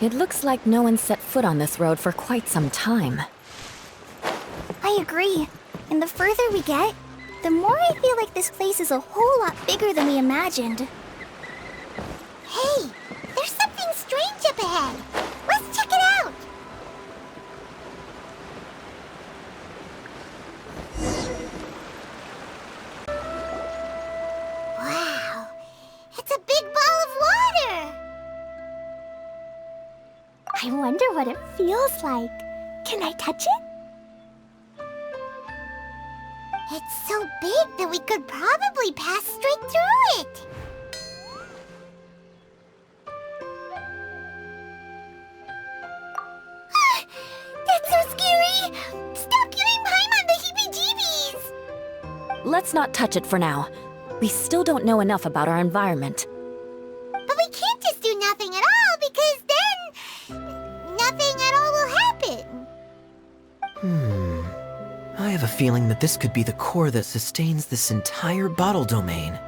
It looks like no one set foot on this road for quite some time. I agree. And the further we get, the more I feel like this place is a whole lot bigger than we imagined. Hey, there's something strange up ahead. Let's check it out. Wow, it's a big ball of water. I wonder what it feels like. Can I touch it? It's so big that we could probably pass straight through it. That's so scary! Stop giving Paimon the heebie-jeebies! Let's not touch it for now. We still don't know enough about our environment. But we can't just do nothing at all, because then nothing at all will happen. I have a feeling that this could be the core that sustains this entire bottle domain.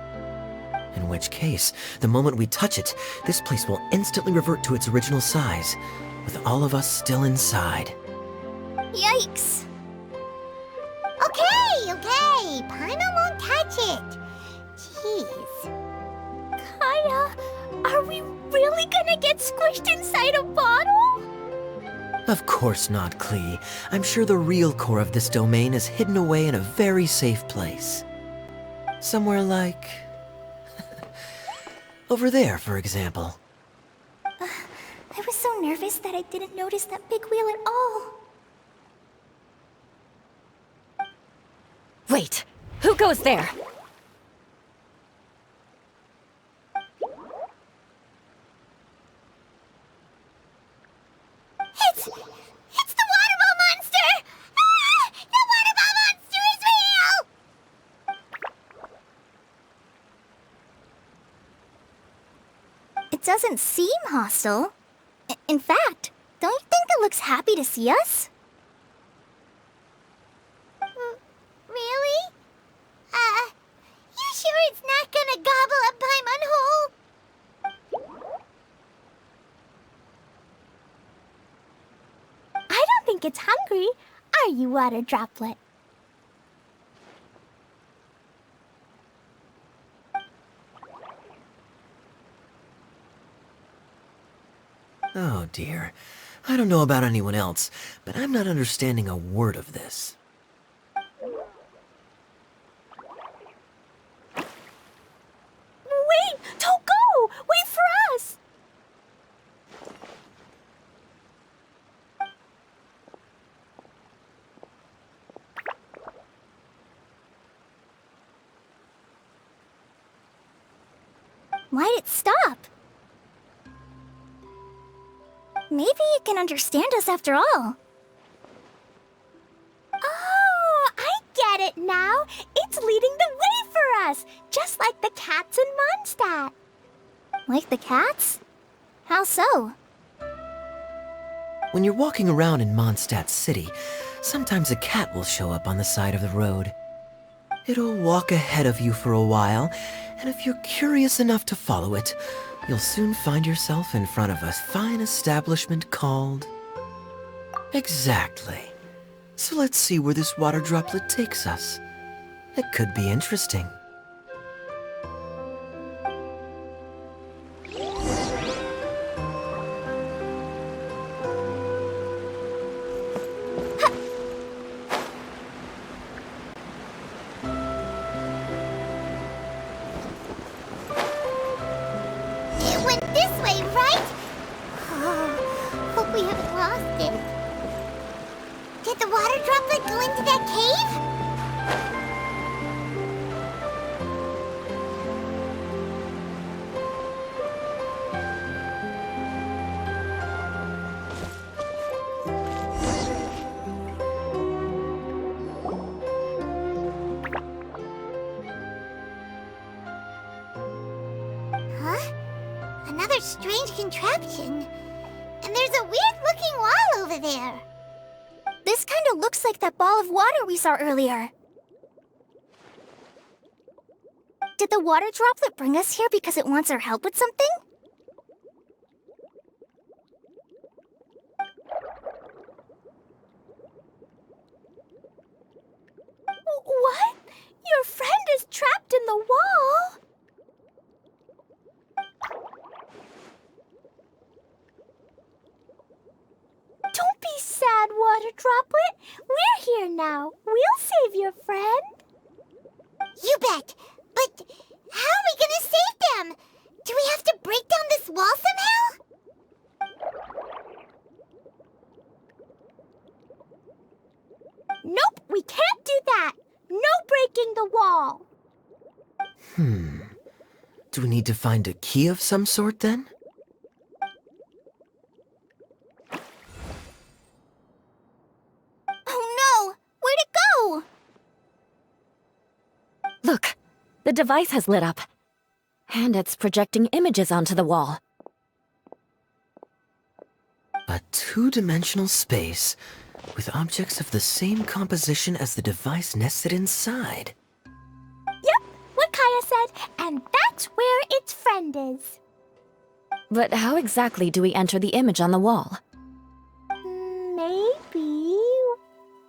In which case, the moment we touch it, this place will instantly revert to its original size, with all of us still inside. Yikes. Okay. Paimon won't touch it. Jeez. Kaya, are we really gonna get squished inside a bottle? Of course not, Klee. I'm sure the real core of this domain is hidden away in a very safe place. Somewhere like... over there, for example. I was so nervous that I didn't notice that big wheel at all. Wait! Who goes there? It's the waterball monster! Ah! The waterball monster is real! It doesn't seem hostile. In fact, don't you think it looks happy to see us? Really? You sure it's not gonna gobble up Paimon whole? I don't think it's hungry. Are you, Water Droplet? Oh dear. I don't know about anyone else, but I'm not understanding a word of this. Wait! Don't go! Wait for us! Why'd it stop? Maybe it can understand us after all. Oh, I get it now. It's leading the way for us, just like the cats in Mondstadt. Like the cats? How so? When you're walking around in Mondstadt City, sometimes a cat will show up on the side of the road. It'll walk ahead of you for a while, and if you're curious enough to follow it, you'll soon find yourself in front of a fine establishment called... Exactly. So let's see where this water droplet takes us. It could be interesting. Hope we haven't lost it. Did the water droplet go into that cave? Huh? Another strange contraption. And there's a weird-looking wall over there. This kind of looks like that ball of water we saw earlier. Did the water droplet bring us here because it wants our help with something? What? Your friend is trapped in the wall? Don't be sad, Water Droplet. We're here now. We'll save your friend. You bet. But how are we gonna save them? Do we have to break down this wall somehow? Nope, we can't do that. No breaking the wall. Do we need to find a key of some sort then? Oh no! Where'd it go? Look, the device has lit up. And it's projecting images onto the wall. A two-dimensional space with objects of the same composition as the device nested inside. Yep, what Kaya said, and that's where its friend is. But how exactly do we enter the image on the wall? Maybe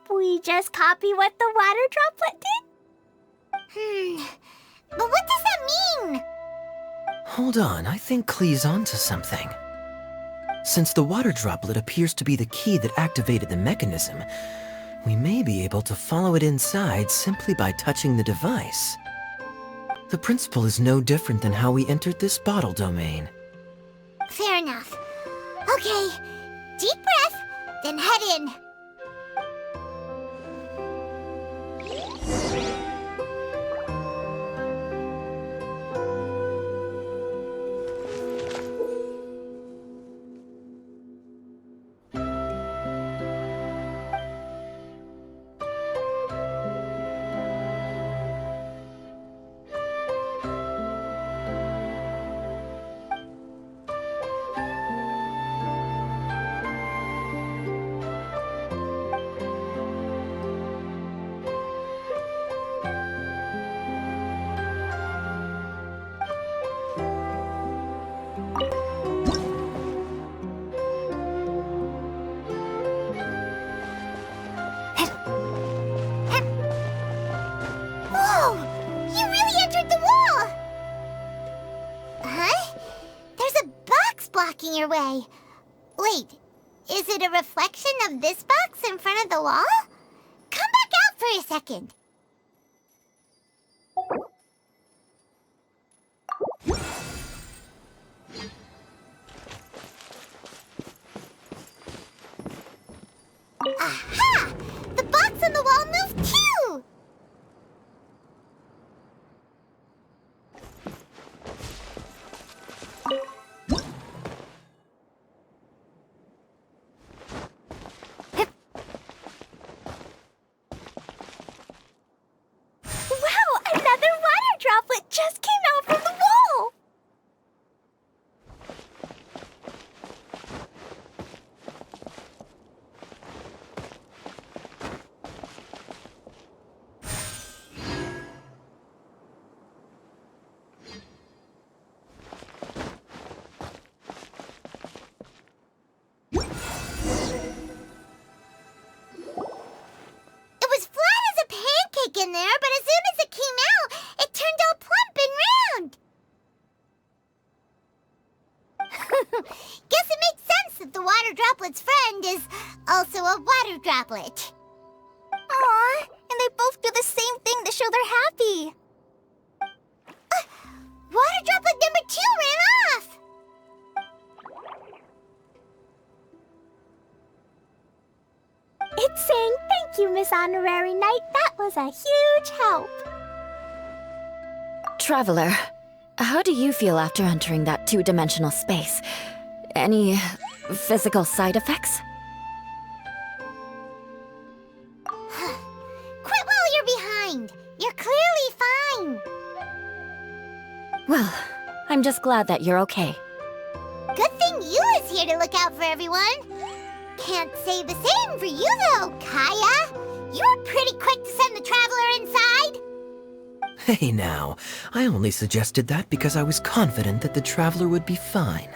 we just copy what the water droplet did? But what does that mean? Hold on, I think Klee's onto something. Since the water droplet appears to be the key that activated the mechanism, we may be able to follow it inside simply by touching the device. The principle is no different than how we entered this bottle domain. Fair enough. Okay, deep breath, then head in. Whoa! You really entered the wall! Huh? There's a box blocking your way. Wait, is it a reflection of this box in front of the wall? Come back out for a second. Aha! The box on the wall moved too! Wow! Another water droplet just came out from the wall! It was flat as a pancake in there, but as soon as it came out, it turned all plump and round. Guess it makes sense that the water droplet's friend is also a water droplet. Aw, and they both do the same thing to show they're happy. Water droplet number 2 ran off. besides saying thank you, Miss Honorary Knight, that was a huge help. Traveler, how do you feel after entering that two-dimensional space? Any physical side effects? Quit while you're behind. You're clearly fine. Well, I'm just glad that you're okay. Good thing you is here to look out for everyone. Can't say the same for you, though, Kaya. You're pretty quick to send the Traveler inside. Hey now, I only suggested that because I was confident that the Traveler would be fine.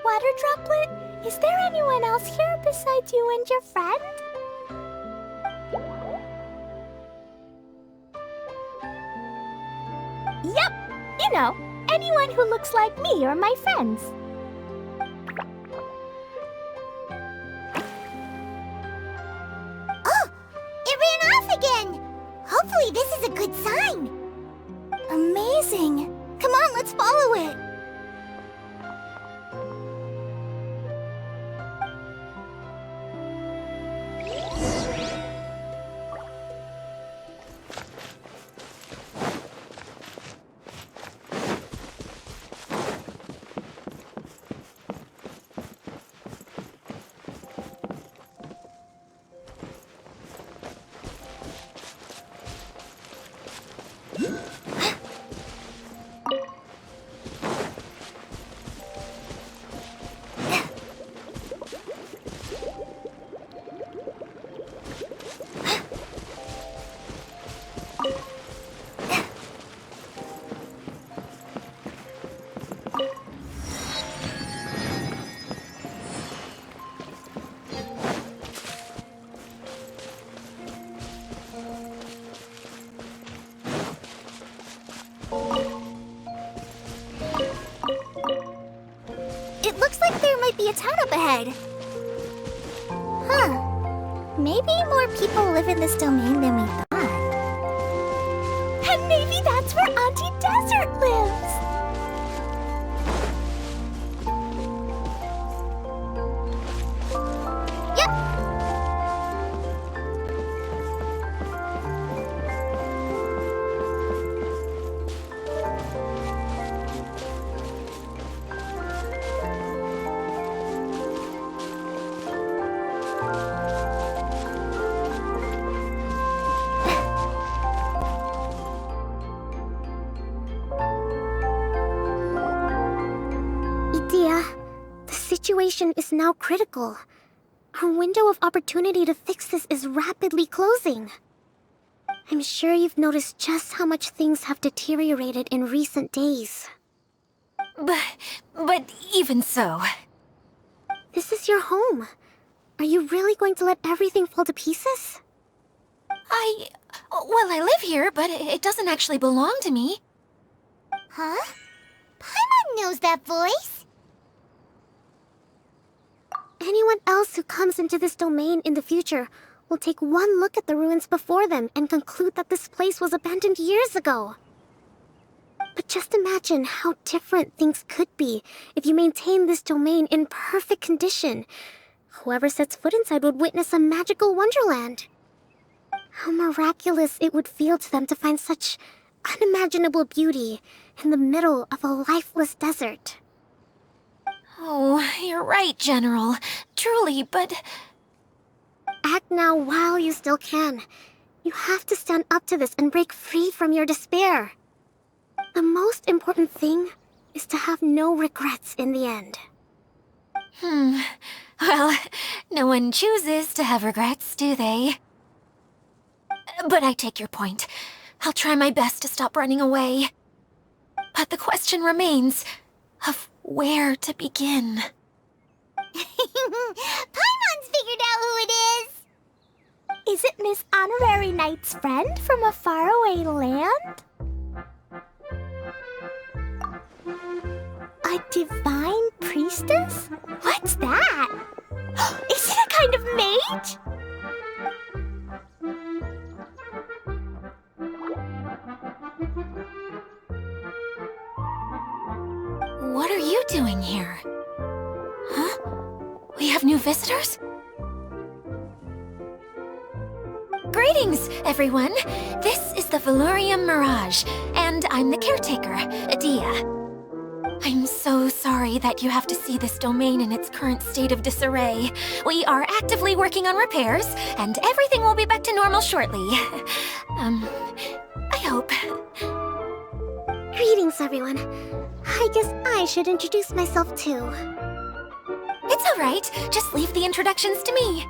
Water Droplet, is there anyone else here besides you and your friend? Yep, you know, anyone who looks like me or my friends. Oh, it ran off again! Hopefully this is a good sign. Amazing. Come on, let's follow it. It looks like there might be a town up ahead. Huh. Maybe more people live in this domain than we thought. And maybe that's where Auntie Desert lives. Yep. Idea, the situation is now critical. Our window of opportunity to fix this is rapidly closing. I'm sure you've noticed just how much things have deteriorated in recent days. But even so... This is your home. Are you really going to let everything fall to pieces? Well, I live here, but it doesn't actually belong to me. Huh? Paimon knows that voice. Anyone else who comes into this domain in the future will take one look at the ruins before them and conclude that this place was abandoned years ago. But just imagine how different things could be if you maintain this domain in perfect condition. Whoever sets foot inside would witness a magical wonderland. How miraculous it would feel to them to find such unimaginable beauty in the middle of a lifeless desert. Oh, you're right, General. Truly, but... Act now while you still can. You have to stand up to this and break free from your despair. The most important thing is to have no regrets in the end. Well, no one chooses to have regrets, do they? But I take your point. I'll try my best to stop running away. But the question remains of where to begin. Paimon's figured out who it is! Is it Miss Honorary Knight's friend from a faraway land? A divine priestess? What's that? Is it a kind of mage? What are you doing here? Huh? We have new visitors? Greetings, everyone. This is the Valurium Mirage, and I'm the caretaker, Adia. I'm so sorry that you have to see this domain in its current state of disarray. We are actively working on repairs, and everything will be back to normal shortly. I hope. Greetings, everyone. I guess I should introduce myself too. It's all right. Just leave the introductions to me.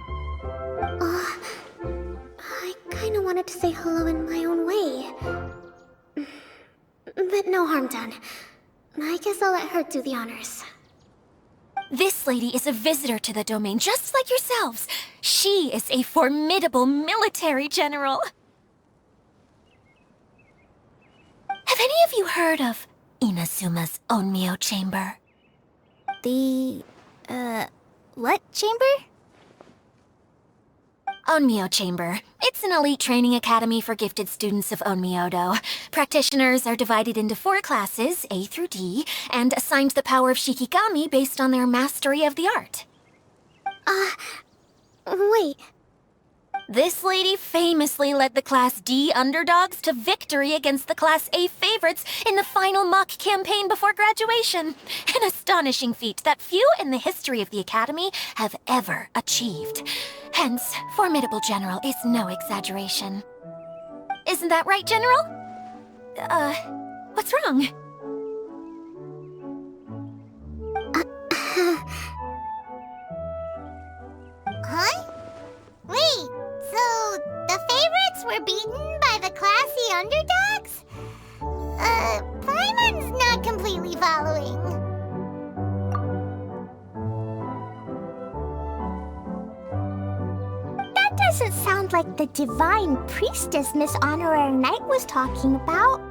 I kinda wanted to say hello in my own way. But no harm done. I guess I'll let her do the honors. This lady is a visitor to the domain, just like yourselves. She is a formidable military general. Have any of you heard of Inazuma's Onmyo Chamber? The, what chamber? Onmyo Chamber. It's an elite training academy for gifted students of Onmyodo. Practitioners are divided into 4 classes, A through D, and assigned the power of Shikigami based on their mastery of the art. Wait. This lady famously led the Class D underdogs to victory against the Class A favorites in the final mock campaign before graduation. An astonishing feat that few in the history of the Academy have ever achieved. Hence, formidable general is no exaggeration. Isn't that right, General? What's wrong? Huh? Wait, so the favorites were beaten by the classy underdogs? Paimon's not completely following. That doesn't sound like the divine priestess Miss Honorary Knight was talking about.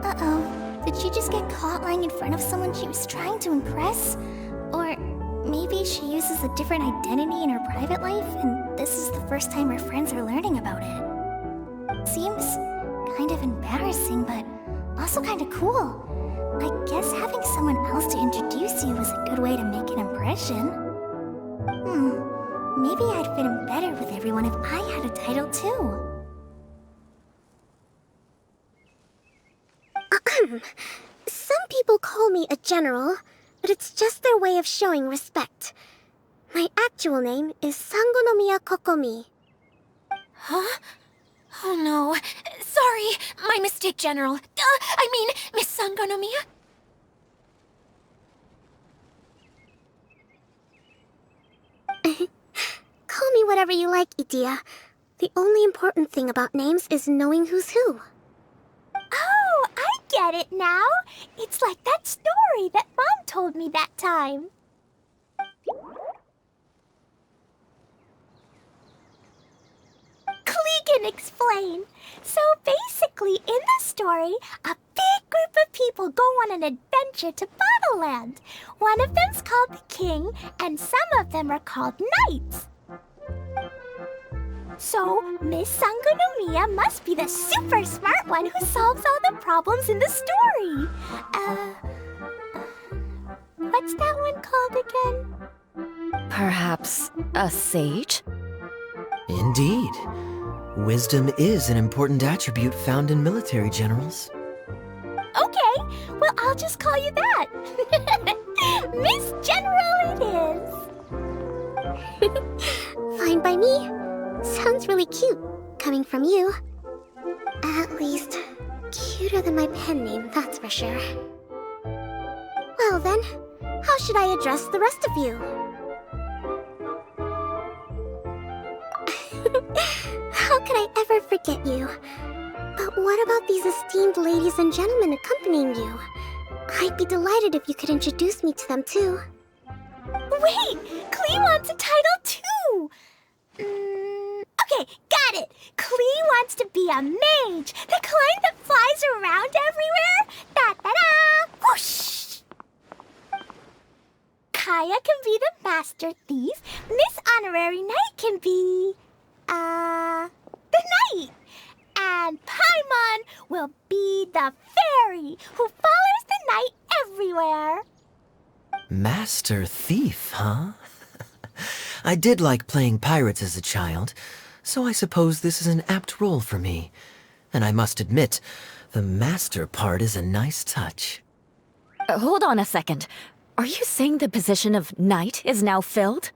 Uh-oh. Did she just get caught lying in front of someone she was trying to impress? Or maybe she uses a different identity in her private life, and this is the first time her friends are learning about it. Seems kind of embarrassing, but also kind of cool. I guess having someone else to introduce you was a good way to make an impression. Maybe I'd fit in better with everyone if I had a title too. Some people call me a general, but it's just their way of showing respect. My actual name is Sangonomiya Kokomi. Huh? Oh no. Sorry, my mistake, General. I mean, Miss Sangonomiya? Call me whatever you like, Idia. The only important thing about names is knowing who's who. Oh, I get it now. It's like that story that Mom told me that time. Klee can explain. So basically, in the story, a big group of people go on an adventure to Bottleland. One of them's called the King, and some of them are called Knights. So, Miss Sangonomiya must be the super smart one who solves all the problems in the story. What's that one called again? Perhaps a sage? Indeed. Wisdom is an important attribute found in military generals. Okay, well, I'll just call you that. Miss General it is. Fine by me. Sounds really cute, coming from you. At least, cuter than my pen name, that's for sure. Well then, how should I address the rest of you? How could I ever forget you? But what about these esteemed ladies and gentlemen accompanying you? I'd be delighted if you could introduce me to them too. Wait! Klee wants a title too! Okay, got it! Klee wants to be a mage! The kind that flies around everywhere! Da-da-da! Whoosh! Kaya can be the master thief. Miss Honorary Knight can be... the knight! And Paimon will be the fairy who follows the knight everywhere. Master Thief, huh? I did like playing pirates as a child, so I suppose this is an apt role for me. And I must admit, the master part is a nice touch. Hold on a second. Are you saying the position of knight is now filled?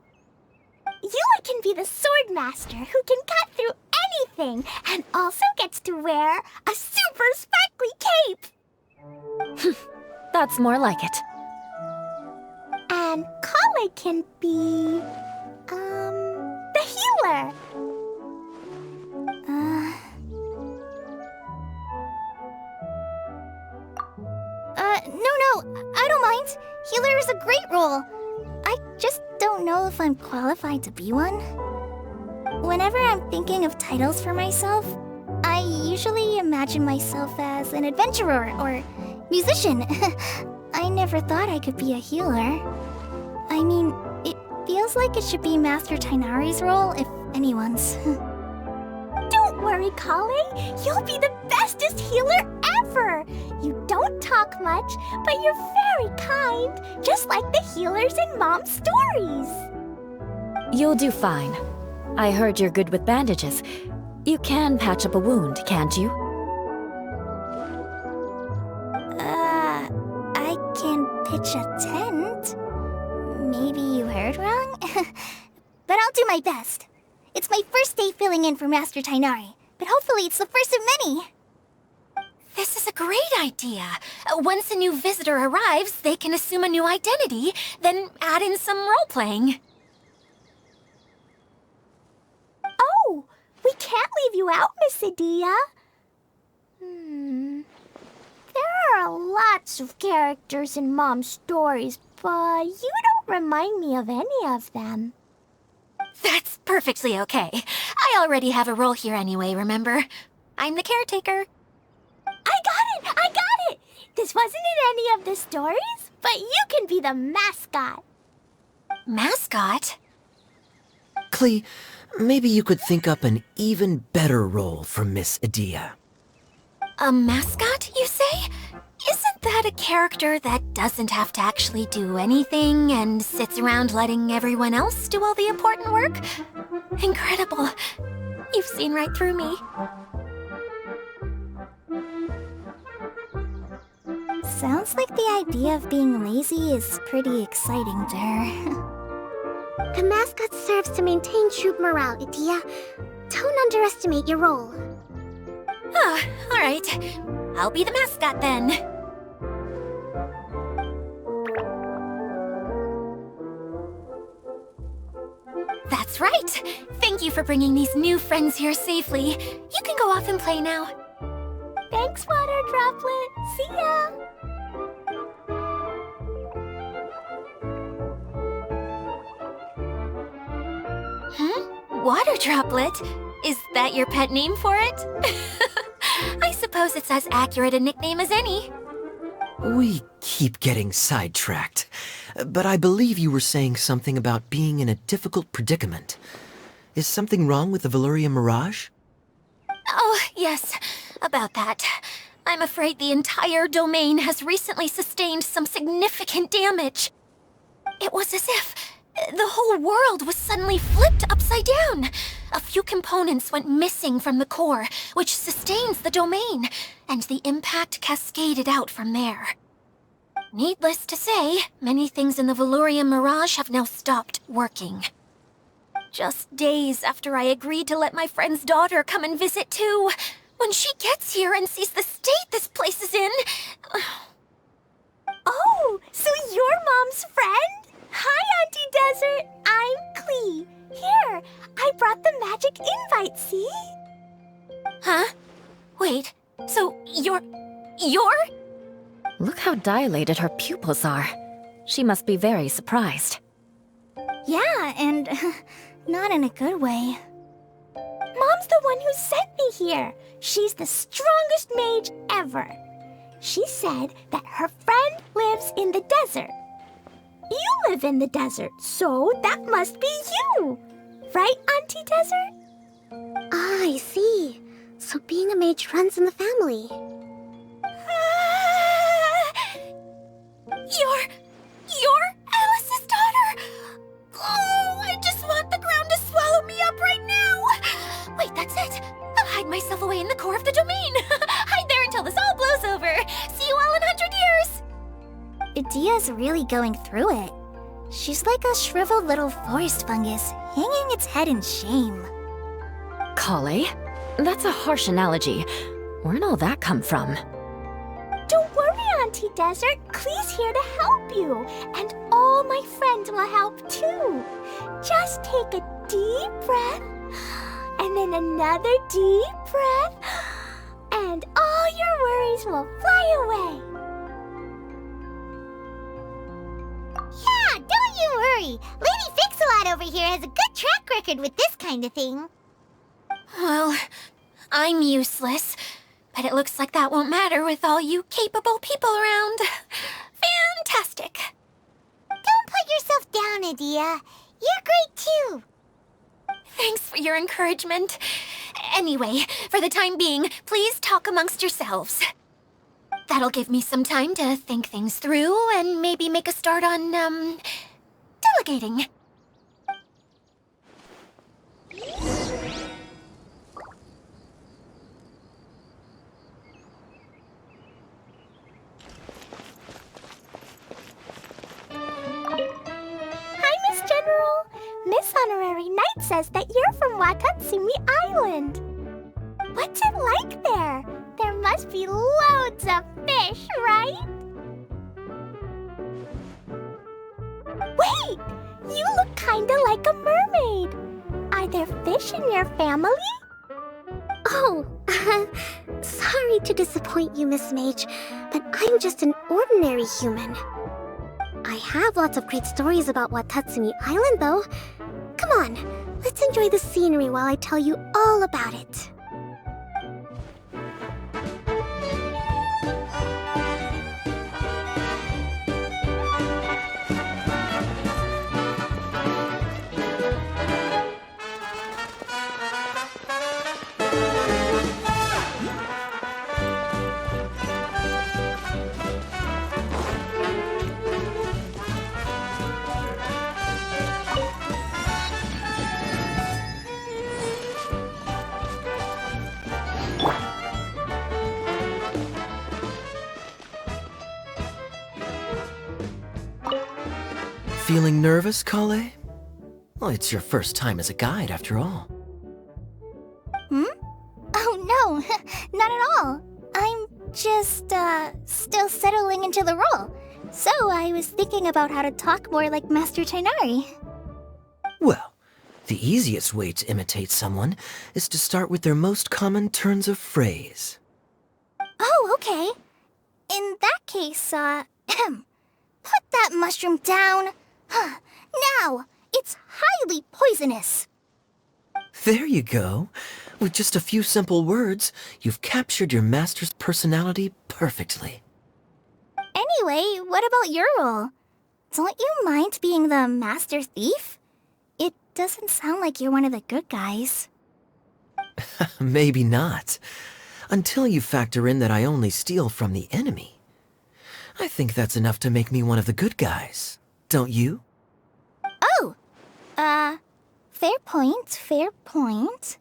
Yula can be the sword master who can cut through anything and also gets to wear a super sparkly cape. That's more like it. And Kale can be, the healer. No, I don't mind. Healer is a great role. I just don't know if I'm qualified to be one. Whenever I'm thinking of titles for myself, I usually imagine myself as an adventurer or musician. I never thought I could be a healer. I mean, it feels like it should be Master Tainari's role, if anyone's. Don't worry, Kale. You'll be the bestest healer ever. You don't talk much, but you're very kind, just like the healers in Mom's stories. You'll do fine. I heard you're good with bandages. You can patch up a wound, can't you? I can pitch a tent. Maybe you heard wrong? But I'll do my best. It's my first day filling in for Master Tainari, but hopefully it's the first of many. This is a great idea. Once a new visitor arrives, they can assume a new identity, then add in some role-playing. Oh, we can't leave you out, Miss Adia. There are lots of characters in Mom's stories, but you don't remind me of any of them. That's perfectly okay. I already have a role here anyway, remember? I'm the caretaker. I got it! This wasn't in any of the stories, but you can be the mascot. Mascot? Klee, maybe you could think up an even better role for Miss Adia. A mascot, you say? Isn't that a character that doesn't have to actually do anything and sits around letting everyone else do all the important work? Incredible. You've seen right through me. Sounds like the idea of being lazy is pretty exciting to her. The mascot serves to maintain troop morale, Adia. Don't underestimate your role. Ah, all right. I'll be the mascot then. That's right. Thank you for bringing these new friends here safely. You can go off and play now. Thanks, Water Droplet. See ya! Water Droplet? Is that your pet name for it? I suppose it's as accurate a nickname as any. We keep getting sidetracked, but I believe you were saying something about being in a difficult predicament. Is something wrong with the Veluria Mirage? Oh, yes, about that. I'm afraid the entire domain has recently sustained some significant damage. It was as if the whole world was suddenly flipped upside down. A few components went missing from the core, which sustains the domain, and the impact cascaded out from there. Needless to say, many things in the Veluria Mirage have now stopped working. Just days after I agreed to let my friend's daughter come and visit too. When she gets here and sees the state this place is in... Oh, so you're Mom's friend? Hi, Auntie Desert. I'm Klee. Here, I brought the magic invite, see? Huh? Wait, so you're... Look how dilated her pupils are. She must be very surprised. Yeah, and not in a good way. Mom's the one who sent me here. She's the strongest mage ever. She said that her friend lives in the desert. You live in the desert, so that must be you. Right, Auntie Desert? Ah, I see. So being a mage runs in the family. You're Alice's daughter? Oh, I just want Idia's really going through it. She's like a shriveled little forest fungus, hanging its head in shame. Kale? That's a harsh analogy. Where'd all that come from? Don't worry, Auntie Desert. Klee's here to help you. And all my friends will help too. Just take a deep breath, and then another deep breath, and all your worries will fly away. Yeah, don't you worry. Lady Fix-A-Lot over here has a good track record with this kind of thing. Well, I'm useless, but it looks like that won't matter with all you capable people around. Fantastic. Don't put yourself down, Idia. You're great too. Thanks for your encouragement. Anyway, for the time being, please talk amongst yourselves. That'll give me some time to think things through and maybe make a start on, delegating. Hi, Miss General. Miss Honorary Knight says that you're from Watatsumi Island. What's it like there? There must be loads of fish, right? Wait! You look kinda like a mermaid. Are there fish in your family? Oh, sorry to disappoint you, Miss Mage, but I'm just an ordinary human. I have lots of great stories about Watatsumi Island, though. Come on, let's enjoy the scenery while I tell you all about it. Feeling nervous, Kale? Well, it's your first time as a guide, after all. Oh, no, not at all. I'm just, still settling into the role. So I was thinking about how to talk more like Master Tainari. Well, the easiest way to imitate someone is to start with their most common turns of phrase. Oh, okay. In that case, put that mushroom down. Now, it's highly poisonous. There you go. With just a few simple words, you've captured your master's personality perfectly. Anyway, what about your role? Don't you mind being the master thief? It doesn't sound like you're one of the good guys. Maybe not. Until you factor in that I only steal from the enemy. I think that's enough to make me one of the good guys. Don't you? Oh! Fair point, fair point.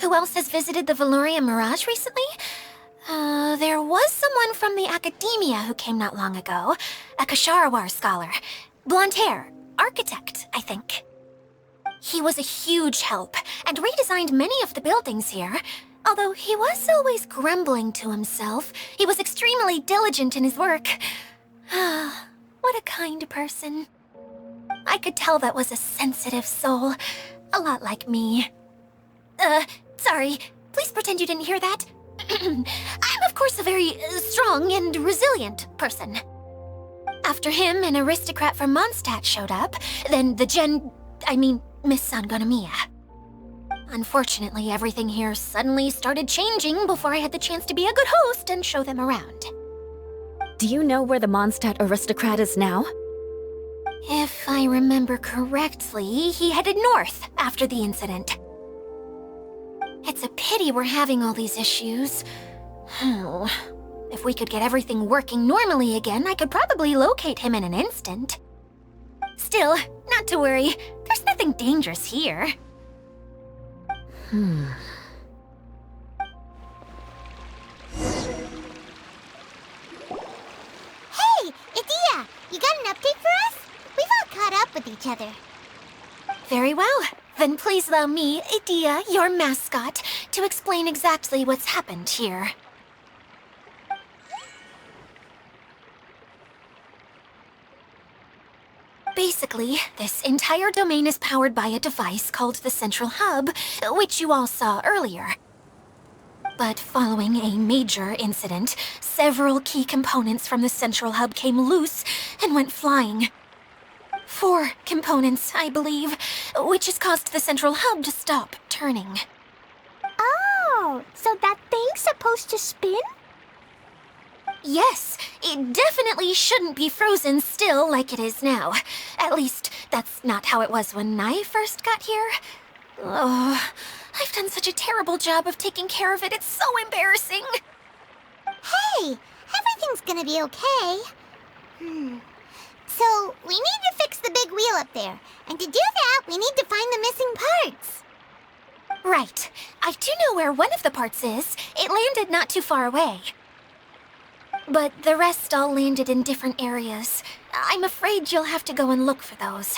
Who else has visited the Veloria Mirage recently? There was someone from the academia who came not long ago. A Kasharawar scholar. Blonde hair. Architect, I think. He was a huge help, and redesigned many of the buildings here. Although he was always grumbling to himself, he was extremely diligent in his work. What a kind person. I could tell that was a sensitive soul. A lot like me. Sorry. Please pretend you didn't hear that. I'm, of course, a very strong and resilient person. After him, an aristocrat from Mondstadt showed up, then Miss Sangonomiya. Unfortunately, everything here suddenly started changing before I had the chance to be a good host and show them around. Do you know where the Mondstadt aristocrat is now? If I remember correctly, he headed north after the incident. It's a pity we're having all these issues. Oh, if we could get everything working normally again, I could probably locate him in an instant. Still, not to worry. There's nothing dangerous here. Hey, Idia! You got an update for us? We've all caught up with each other. Very well. Then please allow me, Idia, your mascot, to explain exactly what's happened here. Basically, this entire domain is powered by a device called the Central Hub, which you all saw earlier. But following a major incident, several key components from the Central Hub came loose and went flying. 4 components, I believe, which has caused the Central Hub to stop turning. Oh, so that thing's supposed to spin? Yes, it definitely shouldn't be frozen still like it is now. At least, that's not how it was when I first got here. Oh, I've done such a terrible job of taking care of it, it's so embarrassing. Hey, everything's gonna be okay. So, we need to fix the big wheel up there. And to do that, we need to find the missing parts. Right. I do know where one of the parts is. It landed not too far away. But the rest all landed in different areas. I'm afraid you'll have to go and look for those.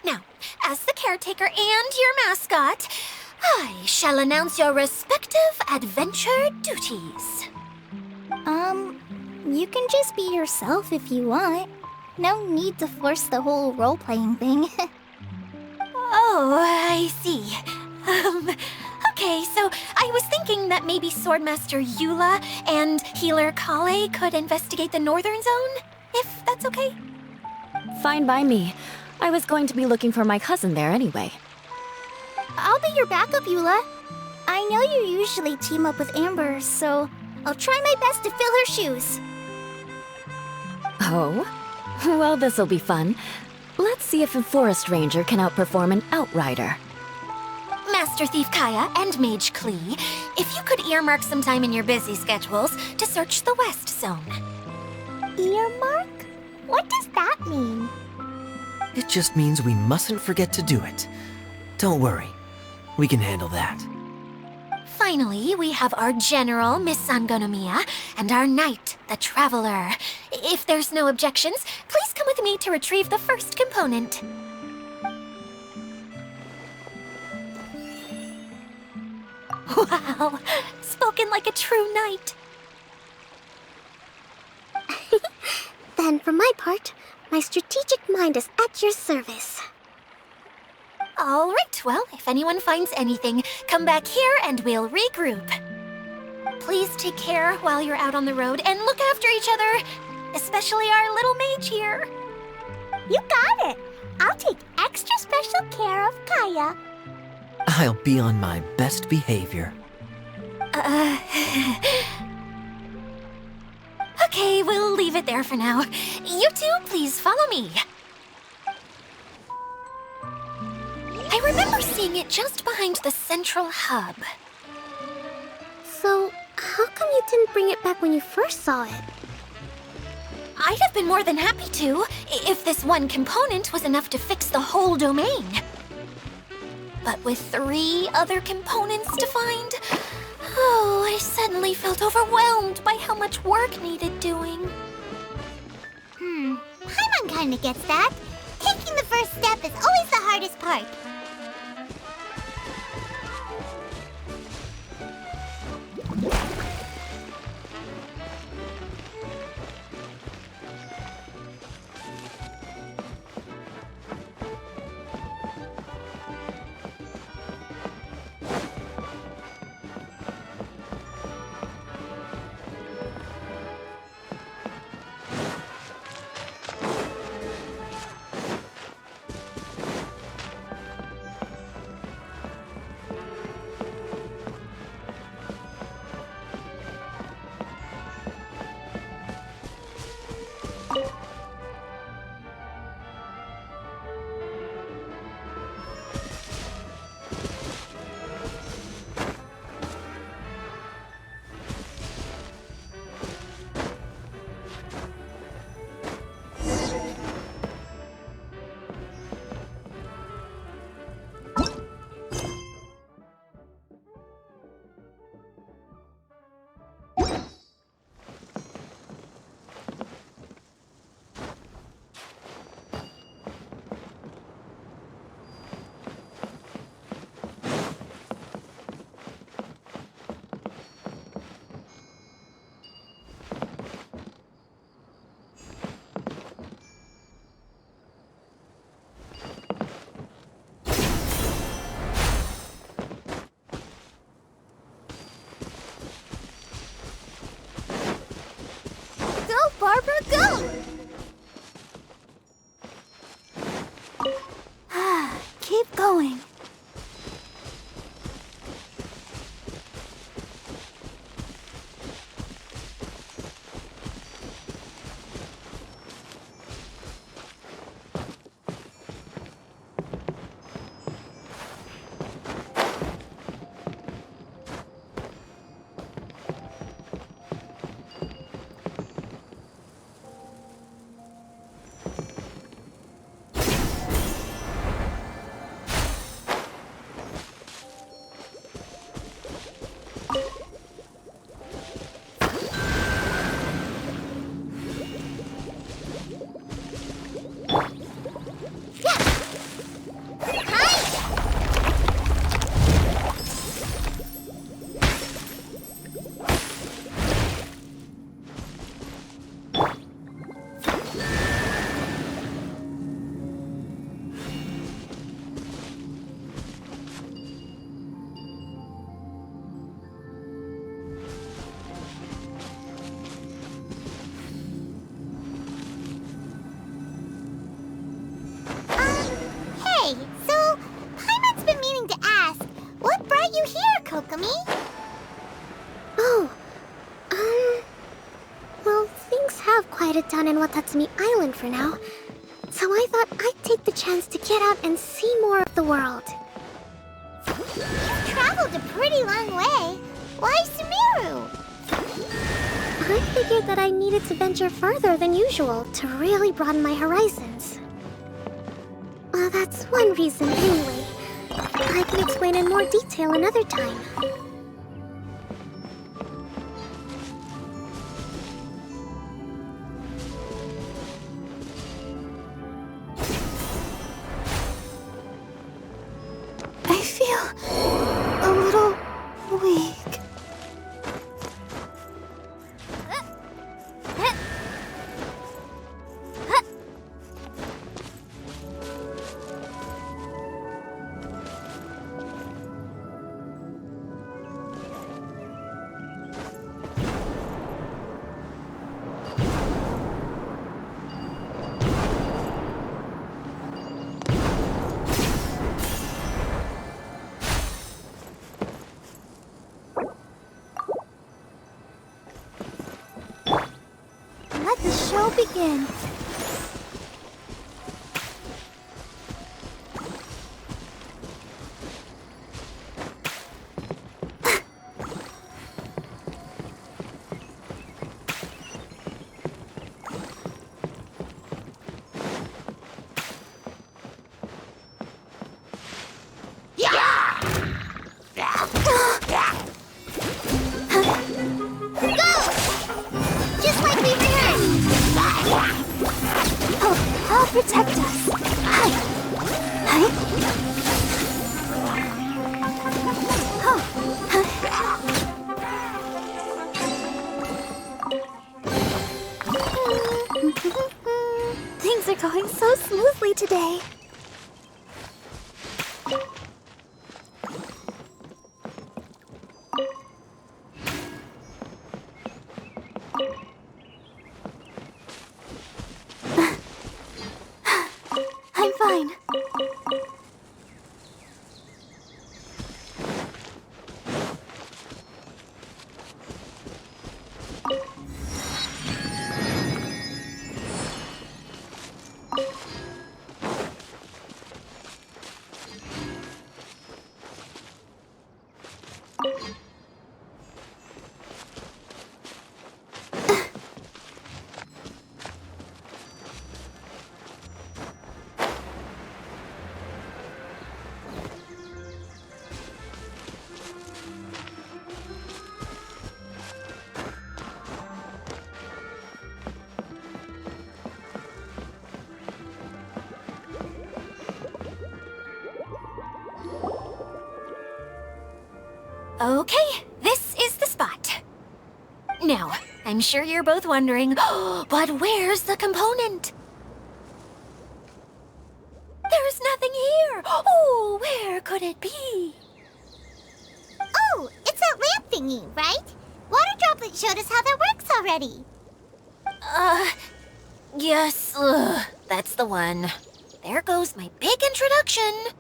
Now, as the caretaker and your mascot, I shall announce your respective adventure duties. You can just be yourself if you want. No need to force the whole role-playing thing. Oh, I see. Okay, so I was thinking that maybe Swordmaster Eula and Healer Kale could investigate the northern zone, if that's okay? Fine by me. I was going to be looking for my cousin there anyway. I'll be your backup, Eula. I know you usually team up with Amber, so I'll try my best to fill her shoes. Oh? Well, this'll be fun. Let's see if a forest ranger can outperform an outrider. Master Thief Kaya and Mage Klee, if you could earmark some time in your busy schedules to search the West Zone. Earmark? What does that mean? It just means we mustn't forget to do it. Don't worry. We can handle that. Finally, we have our General, Miss Sangonomiya, and our Knight, the Traveler. If there's no objections, please come with me to retrieve the first component. Wow, spoken like a true knight. Then, for my part, my strategic mind is at your service. All right, well, if anyone finds anything, come back here and we'll regroup. Please take care while you're out on the road and look after each other, especially our little mage here. You got it! I'll take extra special care of Kaya. I'll be on my best behavior. Okay, we'll leave it there for now. You two, please follow me. I remember seeing it just behind the Central Hub. So, how come you didn't bring it back when you first saw it? I'd have been more than happy to, if this one component was enough to fix the whole domain. But with 3 other components to find, oh, I suddenly felt overwhelmed by how much work needed doing. Paimon kinda gets that. Taking the first step is always the hardest part. Takumi? Oh, well, things have quieted down in Watatsumi Island for now, so I thought I'd take the chance to get out and see more of the world. You've traveled a pretty long way. Why Sumeru? I figured that I needed to venture further than usual to really broaden my horizons. Well, that's one reason anyway. I can explain in more detail another time. I feel a little weak. Let the show begin. I'll protect us. Hi. Hi. Things are going so smoothly today. I'm fine. Okay, this is the spot. Now, I'm sure you're both wondering, but where's the component? There's nothing here! Oh, where could it be? Oh, it's that lamp thingy, right? Water Droplet showed us how that works already. Yes, that's the one. There goes my big introduction.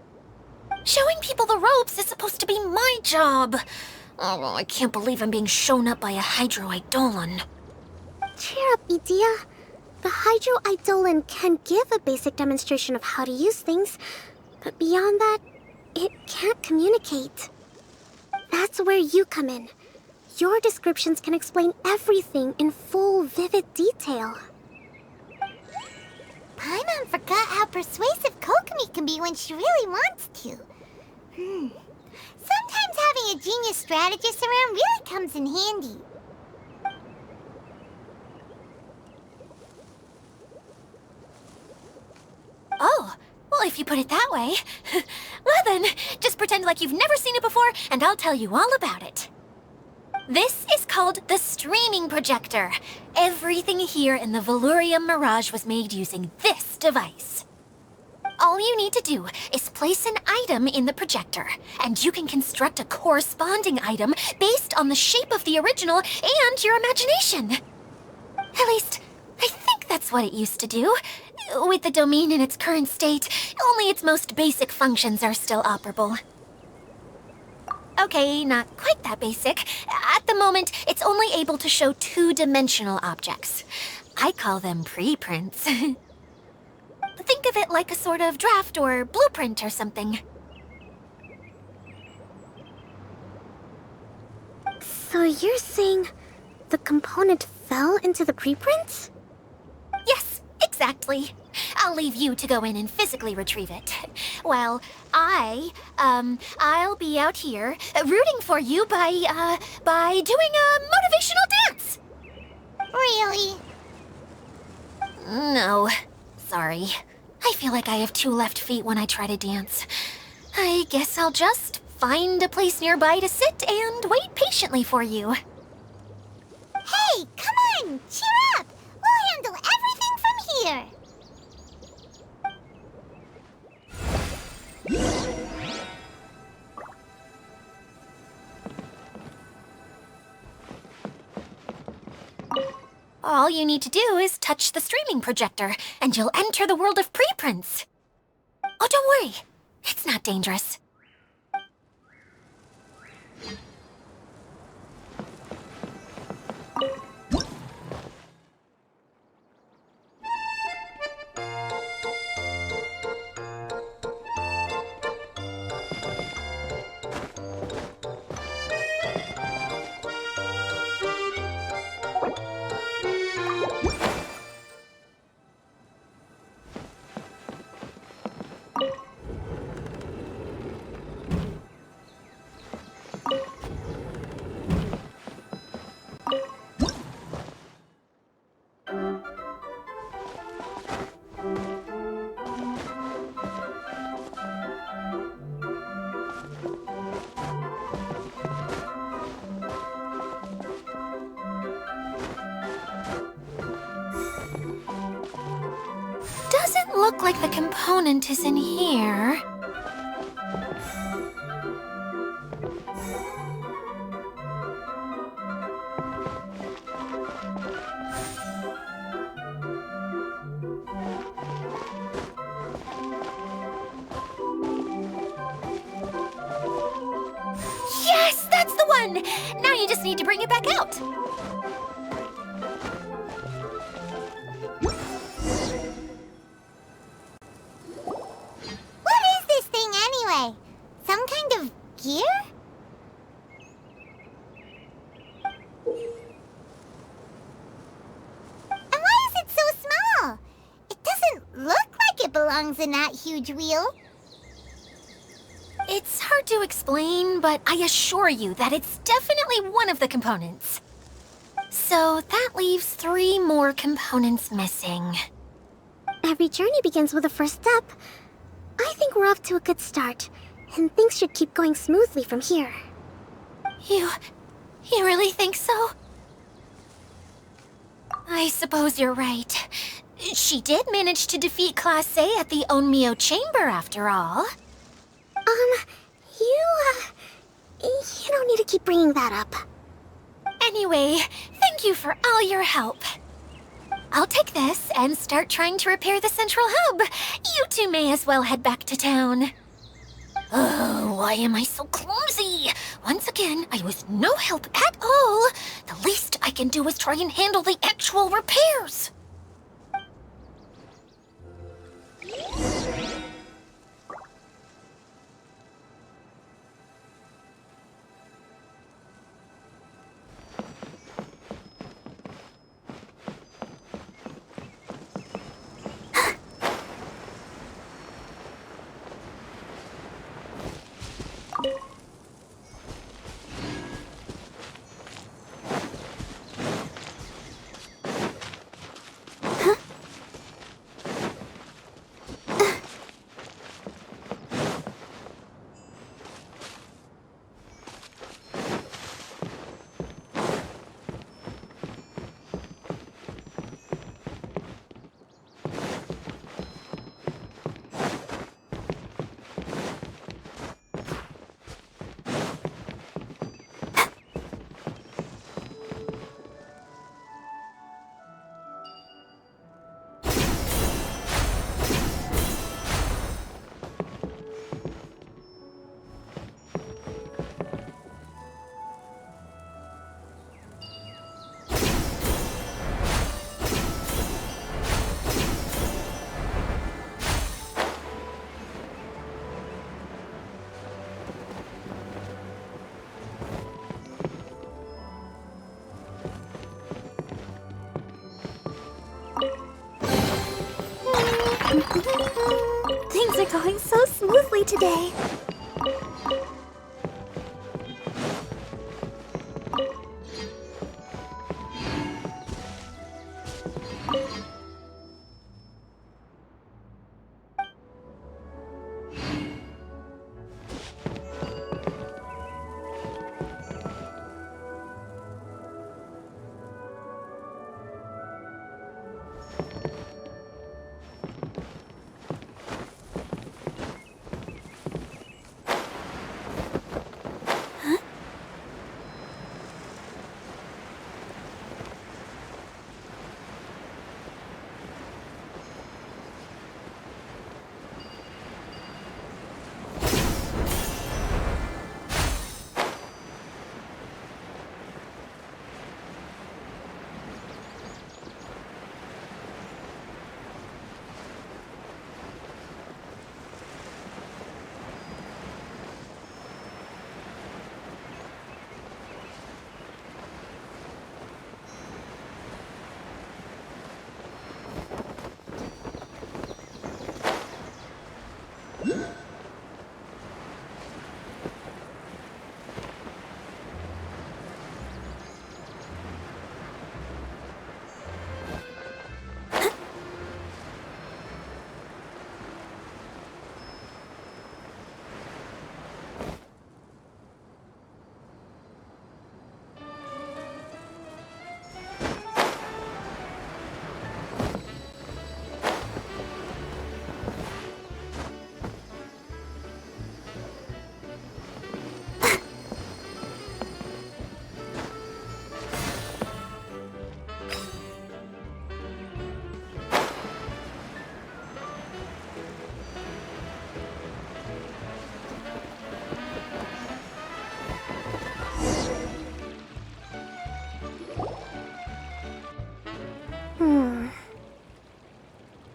Showing people the ropes is supposed to be my job. Oh, I can't believe I'm being shown up by a Hydro Eidolon. Cheer up, Edea. The Hydro Eidolon can give a basic demonstration of how to use things, but beyond that, it can't communicate. That's where you come in. Your descriptions can explain everything in full, vivid detail. Paimon forgot how persuasive Kokomi can be when she really wants to. Sometimes having a genius strategist around really comes in handy. Oh, well, if you put it that way. Well then, just pretend like you've never seen it before, and I'll tell you all about it. This is called the streaming projector. Everything here in the Velurium Mirage was made using this device. All you need to do is place an item in the projector, and you can construct a corresponding item based on the shape of the original and your imagination. At least, I think that's what it used to do. With the domain in its current state, only its most basic functions are still operable. Okay, not quite that basic. At the moment, it's only able to show two-dimensional objects. I call them preprints. Think of it like a sort of draft or blueprint or something. So you're saying the component fell into the preprints? Yes, exactly. I'll leave you to go in and physically retrieve it. Well, I'll be out here rooting for you by doing a motivational dance. Really? No, sorry. I feel like I have two left feet when I try to dance. I guess I'll just find a place nearby to sit and wait patiently for you. Hey, come on! Cheer up! We'll handle everything from here! All you need to do is touch the streaming projector, and you'll enter the world of preprints. Oh, don't worry. It's not dangerous. Doesn't look like the component is in here. Yes, that's the one! Now you just need to bring it back out. What is this thing anyway? Some kind of gear? And why is it so small? It doesn't look like it belongs in that huge wheel. It's hard to explain, but I assure you that it's definitely one of the components. So that leaves 3 more components missing. Every journey begins with a first step. I think we're off to a good start, and things should keep going smoothly from here. You really think so? I suppose you're right. She did manage to defeat Class A at the Onmyo Chamber, after all. You don't need to keep bringing that up. Anyway, thank you for all your help. I'll take this and start trying to repair the central hub. You two may as well head back to town. Oh, why am I so clumsy? Once again, I was no help at all. The least I can do is try and handle the actual repairs. are going so smoothly today.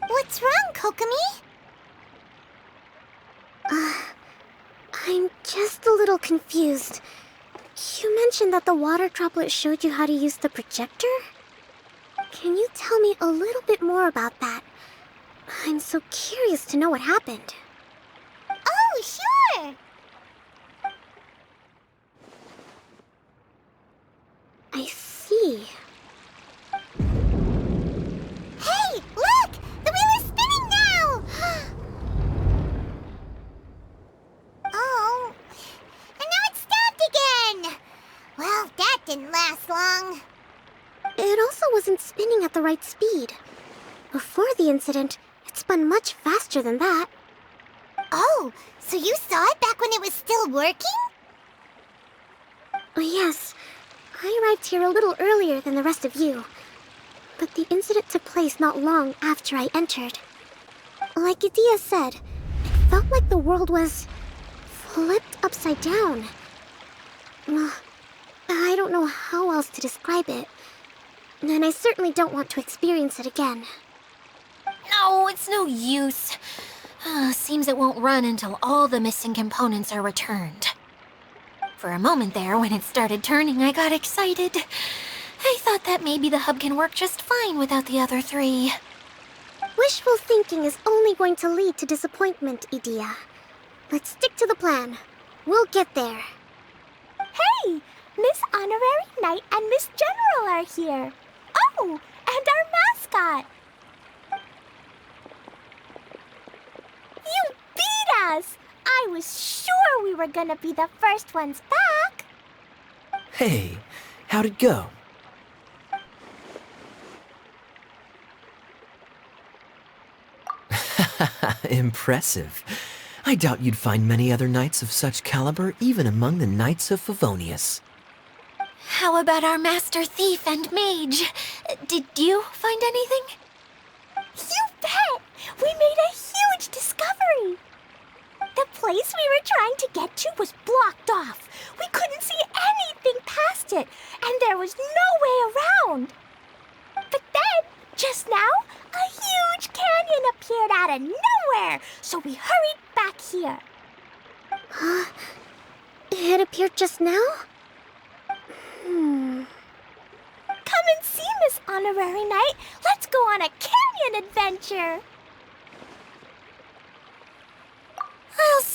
What's wrong, Kokomi? I'm just a little confused. You mentioned that the water droplet showed you how to use the projector? Can you tell me a little bit more about that? I'm so curious to know what happened. Oh, sure! I see. Hey, look! The wheel is spinning now! Oh, and now it's stopped again! Well, that didn't last long. It also wasn't spinning at the right speed. Before the incident, it spun much faster than that. Oh, so you saw it back when it was still working? Yes. I arrived here a little earlier than the rest of you. But the incident took place not long after I entered. Like Idia said, it felt like the world was flipped upside down. I don't know how else to describe it. And I certainly don't want to experience it again. No, it's no use. Seems it won't run until all the missing components are returned. For a moment there, when it started turning, I got excited. I thought that maybe the hub can work just fine without the other three. Wishful thinking is only going to lead to disappointment, Idia. Let's stick to the plan. We'll get there. Hey! Miss Honorary Knight and Miss General are here. Oh, and our mascot. You beat us! I was sure we were gonna be the first ones back. Hey, how'd it go? Impressive. I doubt you'd find many other knights of such caliber even among the Knights of Favonius. How about our master thief and mage? Did you find anything? You bet! We made a huge discovery. The place we were trying to get to was blocked off. We couldn't see anything past it, and there was no way around. But then, just now, a huge canyon appeared out of nowhere, so we hurried back here. It appeared just now? Come and see, Miss Honorary Knight. Let's go on a canyon adventure.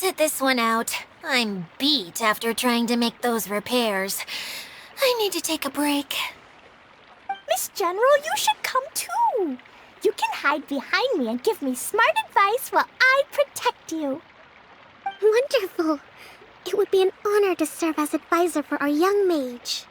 sit this one out. I'm beat after trying to make those repairs. I need to take a break. Miss General, you should come too. You can hide behind me and give me smart advice while I protect you. Wonderful. It would be an honor to serve as advisor for our young mage.